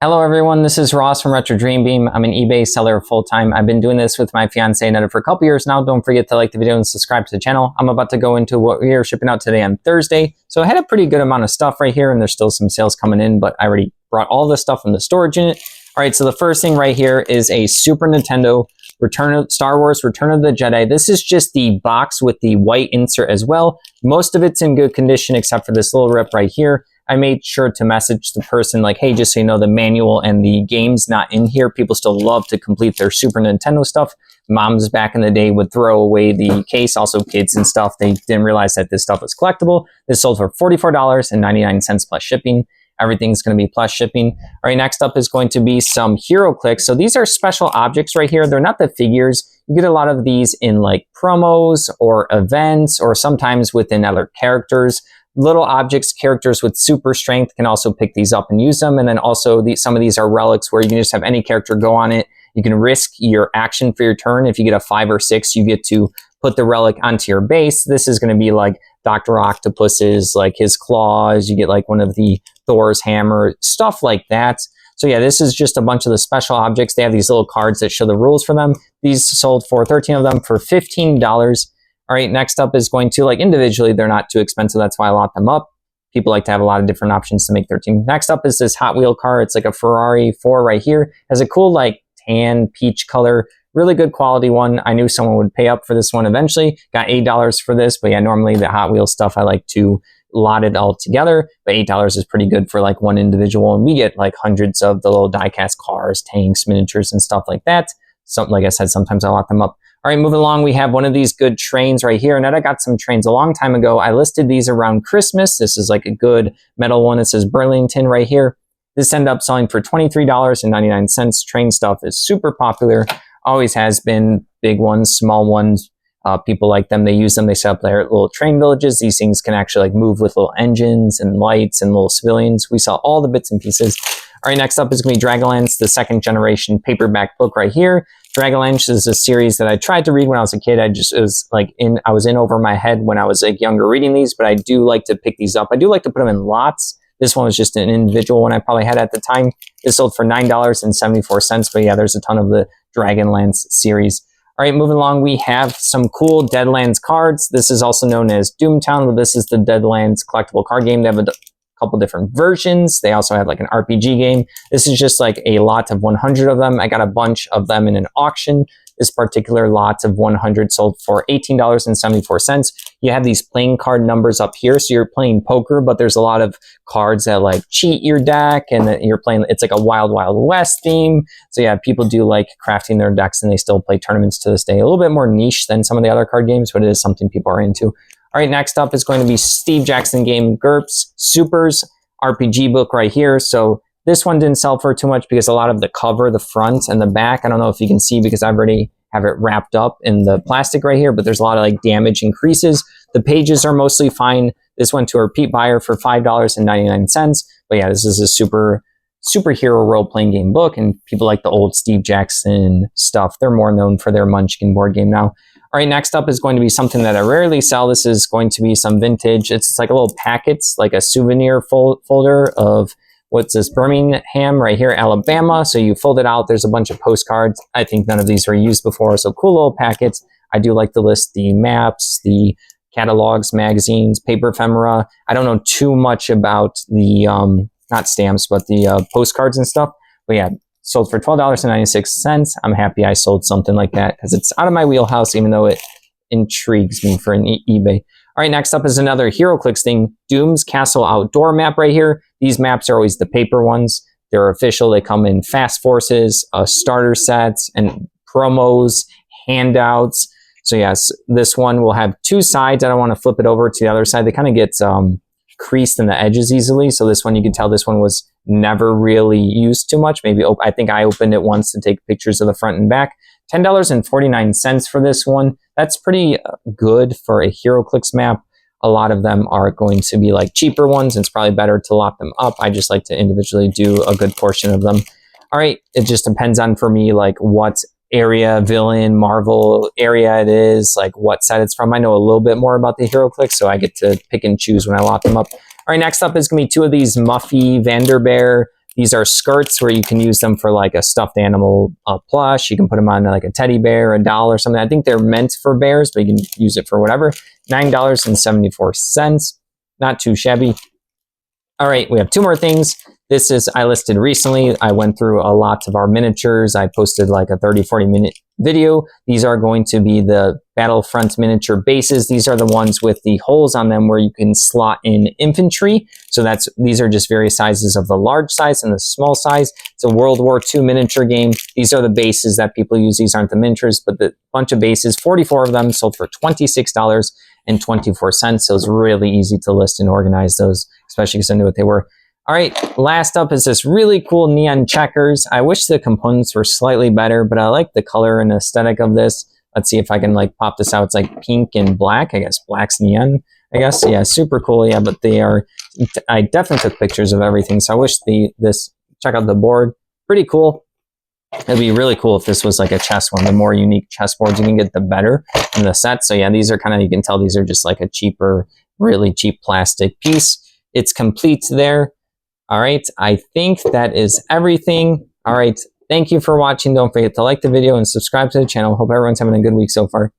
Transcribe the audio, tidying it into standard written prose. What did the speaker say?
Hello everyone, this is Ross from Retro Dream Beam. I'm an eBay seller full-time. I've been doing this with my fiance Netta for a couple years now. Don't forget to like the video and subscribe to the channel. I'm about to go into what we are shipping out today on Thursday. So I had a pretty good amount of stuff right here and there's still some sales coming in, but I already brought all the stuff from the storage unit. All right, so the first thing right here is a Super Nintendo Star Wars Return of the Jedi. This is just the box with the white insert as well. Most of it's in good condition except for this little rip right here. I made sure to message the person like, hey, just so you know, the manual and the game's not in here. People still love to complete their Super Nintendo stuff. Moms back in the day would throw away the case, also kids and stuff. They didn't realize that this stuff was collectible. This sold for $44.99 plus shipping. Everything's going to be plus shipping. All right, next up is going to be some HeroClix. So these are special objects right here. They're not the figures. You get a lot of these in like promos or events or sometimes within other characters. Little objects, characters with super strength can also pick these up and use them. And then also some of these are relics where you can just have any character go on it. You can risk your action for your turn. If you get a 5 or 6, you get to put the relic onto your base. This is going to be like Dr. Octopus's, like his claws. You get like one of the Thor's hammer, stuff like that. So yeah, this is just a bunch of the special objects. They have these little cards that show the rules for them. These sold for 13 of them for $15. All right, next up is going to, like individually, they're not too expensive. That's why I lot them up. People like to have a lot of different options to make their team. Next up is this Hot Wheel car. It's like a Ferrari 4 right here. Has a cool like tan peach color. Really good quality one. I knew someone would pay up for this one eventually. Got $8 for this, but yeah, normally the Hot Wheel stuff I like to lot it all together, but $8 is pretty good for like one individual, and we get like hundreds of the little die-cast cars, tanks, miniatures, and stuff like that. So, like I said, sometimes I lot them up. All right, moving along, we have one of these good trains right here. And I got some trains a long time ago. I listed these around Christmas. This is like a good metal one. It says Burlington right here. This ended up selling for $23.99. Train stuff is super popular. Always has been. Big ones, small ones. People like them. They use them. They set up their little train villages. These things can actually like move with little engines and lights and little civilians. We saw all the bits and pieces. All right, next up is going to be Dragonlance, the second generation paperback book right here. Dragonlance is a series that I tried to read when I was a kid. I was in over my head when I was like younger reading these, but I do like to pick these up. I do like to put them in lots. This one was just an individual one I probably had at the time. This sold for $9.74, but yeah, there's a ton of the Dragonlance series. All right, moving along, we have some cool Deadlands cards. This is also known as Doomtown, but this is the Deadlands collectible card game. They have a couple different versions. They also have like an RPG game. This is just like a lot of 100 of them. I got a bunch of them in an auction. This particular lot of 100 sold for $18.74. You have these playing card numbers up here. So you're playing poker, but there's a lot of cards that like cheat your deck, and that you're playing, it's like a Wild Wild West theme. So yeah, people do like crafting their decks and they still play tournaments to this day. A little bit more niche than some of the other card games, but it is something people are into. All right, next up is going to be Steve Jackson game GURPS Supers RPG book right here. So this one didn't sell for too much because a lot of the cover, the front and the back, I don't know if you can see because I've already have it wrapped up in the plastic right here, but there's a lot of like damage and creases. The pages are mostly fine. This went to a repeat buyer for $5.99. But yeah, this is a superhero role-playing game book, and people like the old Steve Jackson stuff. They're more known for their Munchkin board game now. All right, next up is going to be something that I rarely sell. This is going to be some vintage. It's like a little packets, like a souvenir folder of what's this, Birmingham right here, Alabama. So you fold it out. There's a bunch of postcards. I think none of these were used before. So cool little packets. I do like to list the maps, the catalogs, magazines, paper ephemera. I don't know too much about the, not stamps, but the postcards and stuff. But yeah, sold for $12.96. I'm happy I sold something like that because it's out of my wheelhouse, even though it intrigues me for an eBay. All right, next up is another HeroClix thing, Doom's Castle Outdoor map right here. These maps are always the paper ones. They're official. They come in fast forces, starter sets, and promos, handouts. So yes, this one will have two sides. I don't want to flip it over to the other side. They kind of get creased in the edges easily. So this one, you can tell this one was never really used too much. Maybe I think I opened it once to take pictures of the front and back. $10.49 for this one. That's pretty good for a HeroClix map. A lot of them are going to be like cheaper ones. It's probably better to lock them up. I just like to individually do a good portion of them. All right, it just depends on, for me, like what area, villain, Marvel area it is, like what set it's from. I know a little bit more about the HeroClix, so I get to pick and choose when I lock them up. All right, next up is going to be two of these Muffy Vanderbear. These are skirts where you can use them for like a stuffed animal plush. You can put them on like a teddy bear, a doll or something. I think they're meant for bears, but you can use it for whatever. $9.74. Not too shabby. All right, we have two more things. This is, I listed recently. I went through a lot of our miniatures. I posted like a 30-40 minute video. These are going to be the Battlefront miniature bases. These are the ones with the holes on them where you can slot in infantry. So these are just various sizes of the large size and the small size. It's a World War II miniature game. These are the bases that people use. These aren't the miniatures, but the bunch of bases, 44 of them, sold for $26.24. So it's really easy to list and organize those, especially because I knew what they were. All right, last up is this really cool neon checkers. I wish the components were slightly better, but I like the color and aesthetic of this. Let's see if I can like pop this out. It's like pink and black. I guess black's neon, I guess. Yeah, super cool. Yeah, but they are, I definitely took pictures of everything. So I wish check out the board. Pretty cool. It'd be really cool if this was like a chess one. The more unique chess boards you can get, the better in the set. So yeah, these are kind of, you can tell these are just like a cheaper, really cheap plastic piece. It's complete there. All right, I think that is everything. All right, thank you for watching. Don't forget to like the video and subscribe to the channel. Hope everyone's having a good week so far.